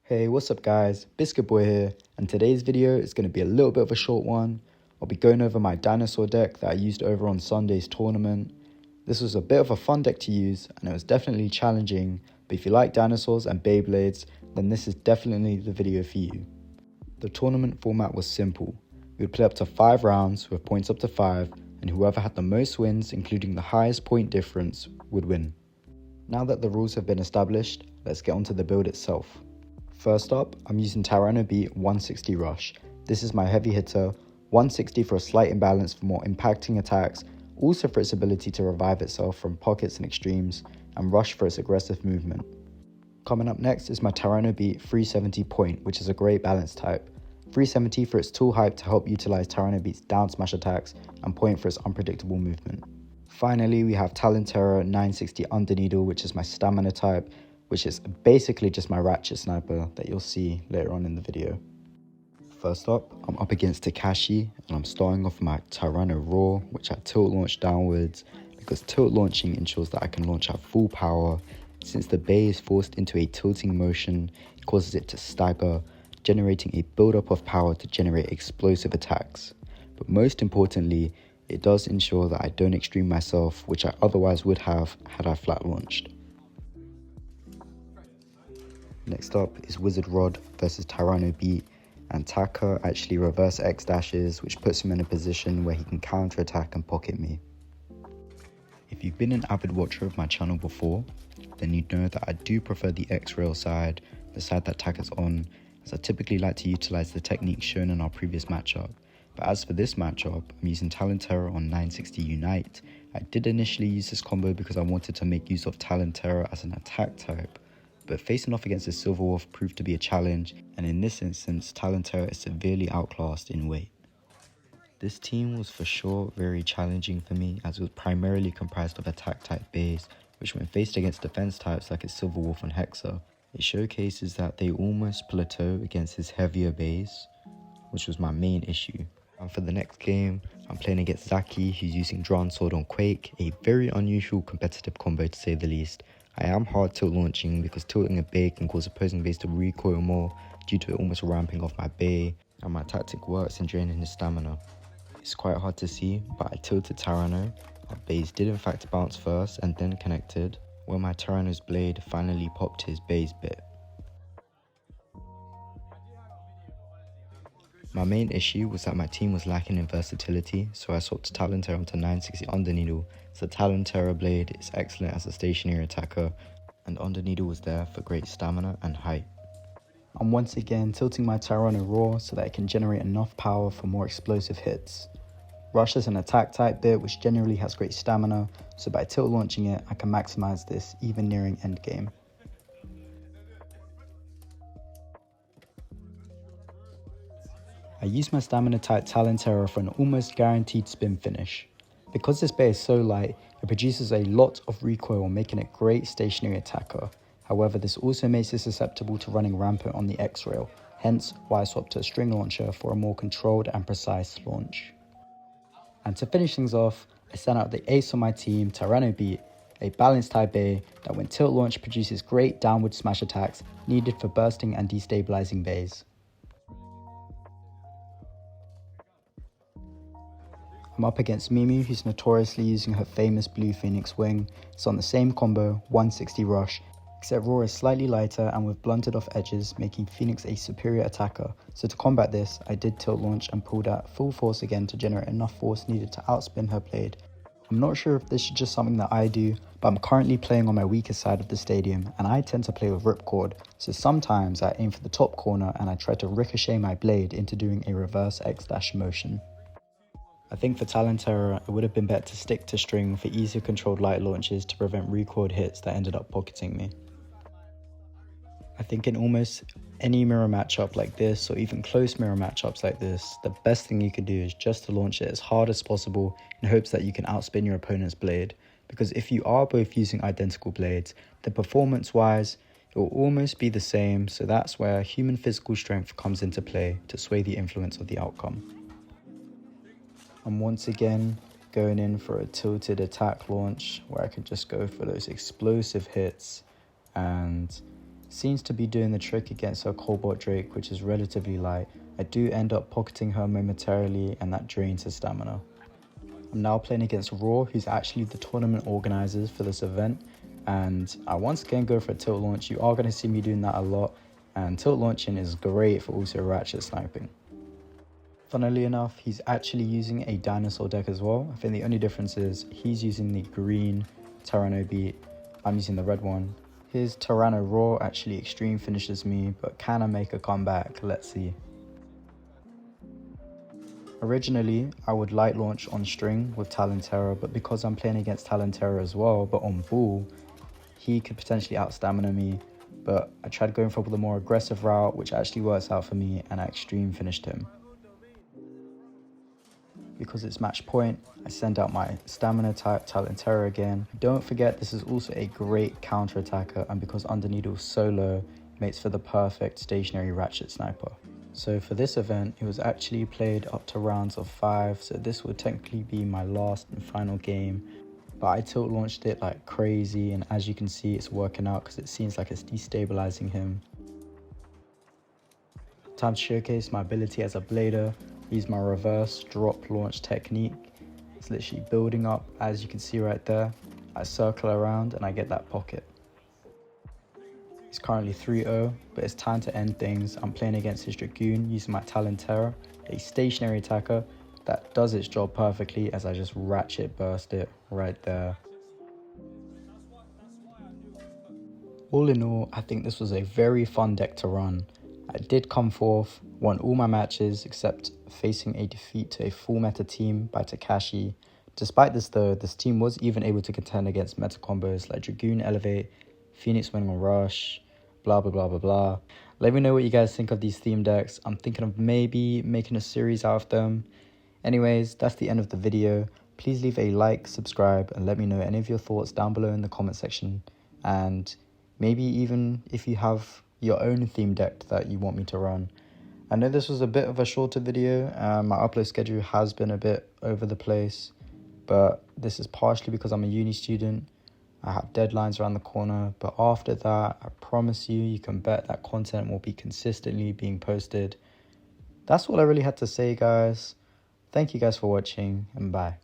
Hey, what's up guys, Biscuit Boy here, and today's video is going to be a little bit of a short one. I'll be going over my Dinosaur deck that I used over on Sunday's tournament. This was a bit of a fun deck to use, and it was definitely challenging, but if you like dinosaurs and Beyblades, then this is definitely the video for you. The tournament format was simple. We would play up to 5 rounds with points up to 5, and whoever had the most wins, including the highest point difference, would win. Now that the rules have been established, let's get onto the build itself. First up, I'm using Tyranno Beat 160 Rush. This is my heavy hitter, 160 for a slight imbalance for more impacting attacks, also for its ability to revive itself from pockets and extremes, and Rush for its aggressive movement. Coming up next is my Tyranno Beat 370 Point, which is a great balance type. 370 for its tool hype to help utilize Tyranno Beat's down smash attacks, and Point for its unpredictable movement. Finally, we have Talon Terror 960 Underneedle, which is my stamina type, which is basically just my ratchet sniper that you'll see later on in the video. First up, I'm up against Takashi, and I'm starting off my Tyranno Raw, which I tilt launch downwards, because tilt launching ensures that I can launch at full power. Since the bay is forced into a tilting motion, it causes it to stagger, generating a build-up of power to generate explosive attacks. But most importantly, it does ensure that I don't extreme myself, which I otherwise would have had I flat launched. Next up is Wizard Rod versus Tyranno Beat, and Taka actually reverse X dashes, which puts him in a position where he can counter attack and pocket me. If you've been an avid watcher of my channel before, then you'd know that I do prefer the X rail side, the side that Taka's on, as I typically like to utilize the technique shown in our previous matchup. But as for this matchup, I'm using Talon Terror on 960 Unite. I did initially use this combo because I wanted to make use of Talon Terror as an attack type, but facing off against the Silver Wolf proved to be a challenge, and in this instance, Talon Terror is severely outclassed in weight. This team was for sure very challenging for me, as it was primarily comprised of attack type bays, which when faced against defense types like a Silver Wolf and Hexer, it showcases that they almost plateau against his heavier bays, which was my main issue. And for the next game, I'm playing against Zaki, who's using Drawn Sword on Quake, a very unusual competitive combo to say the least. I am hard tilt launching because tilting a bay can cause opposing bays to recoil more due to it almost ramping off my bay, and my tactic works in draining his stamina. It's quite hard to see, but I tilted Tyranno. Our bays did in fact bounce first and then connected, where my Tyranno's blade finally popped his bay's bit. My main issue was that my team was lacking in versatility, so I swapped Talon Terror onto 960 Underneedle, so Talon Terror blade is excellent as a stationary attacker, and Underneedle was there for great stamina and height. I'm once again tilting my Tyranno Raw so that it can generate enough power for more explosive hits. Rush is an attack type bit which generally has great stamina, so by tilt launching it I can maximize this even nearing endgame. I use my stamina type Talon Terror for an almost guaranteed spin finish. Because this bay is so light, it produces a lot of recoil, making it a great stationary attacker. However, this also makes it susceptible to running rampant on the X rail, hence why I swapped to a string launcher for a more controlled and precise launch. And to finish things off, I sent out the ace on my team, Tyranno Beat, a balanced type bay that when tilt launch produces great downward smash attacks needed for bursting and destabilizing bays. I'm up against Mimi, who's notoriously using her famous blue Phoenix wing. It's on the same combo, 160 Rush, except Raw is slightly lighter and with blunted off edges, making Phoenix a superior attacker. So to combat this, I did tilt launch and pulled out full force again to generate enough force needed to outspin her blade. I'm not sure if this is just something that I do, but I'm currently playing on my weaker side of the stadium, and I tend to play with ripcord, so sometimes I aim for the top corner and I try to ricochet my blade into doing a reverse X dash motion. I think for Talon Terror, it would have been better to stick to string for easier controlled light launches to prevent recoiled hits that ended up pocketing me. I think in almost any mirror matchup like this, or even close mirror matchups like this, the best thing you can do is just to launch it as hard as possible in hopes that you can outspin your opponent's blade, because if you are both using identical blades, then performance-wise, it will almost be the same, so that's where human physical strength comes into play to sway the influence of the outcome. I'm once again going in for a tilted attack launch where I can just go for those explosive hits and seems to be doing the trick against her Cobalt Drake, which is relatively light. I do end up pocketing her momentarily and that drains her stamina. I'm now playing against Raw, who's actually the tournament organizers for this event, and I once again go for a tilt launch. You are going to see me doing that a lot, and tilt launching is great for also ratchet sniping. Funnily enough, he's actually using a Dinosaur deck as well. I think the only difference is he's using the green Tyranno beat, I'm using the red one. His Tyranno Raw actually extreme finishes me, but can I make a comeback? Let's see. Originally, I would light launch on string with Talon-Terror, but because I'm playing against Talon-Terror as well, but on ball, he could potentially out-stamina me, but I tried going for the more aggressive route, which actually works out for me, and I extreme finished him. Because it's match point, I send out my stamina type Talon-Terror again. Don't forget, this is also a great counter attacker, and because Underneedle is so low, makes for the perfect stationary ratchet sniper. So for this event, it was actually played up to rounds of 5, so this would technically be my last and final game. But I tilt launched it like crazy, and as you can see, it's working out because it seems like it's destabilizing him. Time to showcase my ability as a blader. Use my reverse drop launch technique. It's literally building up, as you can see right there. I circle around and I get that pocket. He's currently 3-0, but it's time to end things. I'm playing against his Dragoon using my Talon-Terror, a stationary attacker that does its job perfectly as I just ratchet burst it right there. All in all, I think this was a very fun deck to run. I did come fourth, won all my matches except facing a defeat to a full meta team by Takashi. Despite this though, this team was even able to contend against meta combos like Dragoon Elevate, Phoenix winning on Rush, blah blah blah blah blah. Let me know what you guys think of these theme decks. I'm thinking of maybe making a series out of them. Anyways, that's the end of the video. Please leave a like, subscribe, and let me know any of your thoughts down below in the comment section. And maybe even if you have your own theme deck that you want me to run. I know this was a bit of a shorter video. My upload schedule has been a bit over the place, but this is partially because I'm a uni student. I have deadlines around the corner, but after that, I promise you can bet that content will be consistently being posted. That's all I really had to say, guys. Thank you guys for watching, and bye.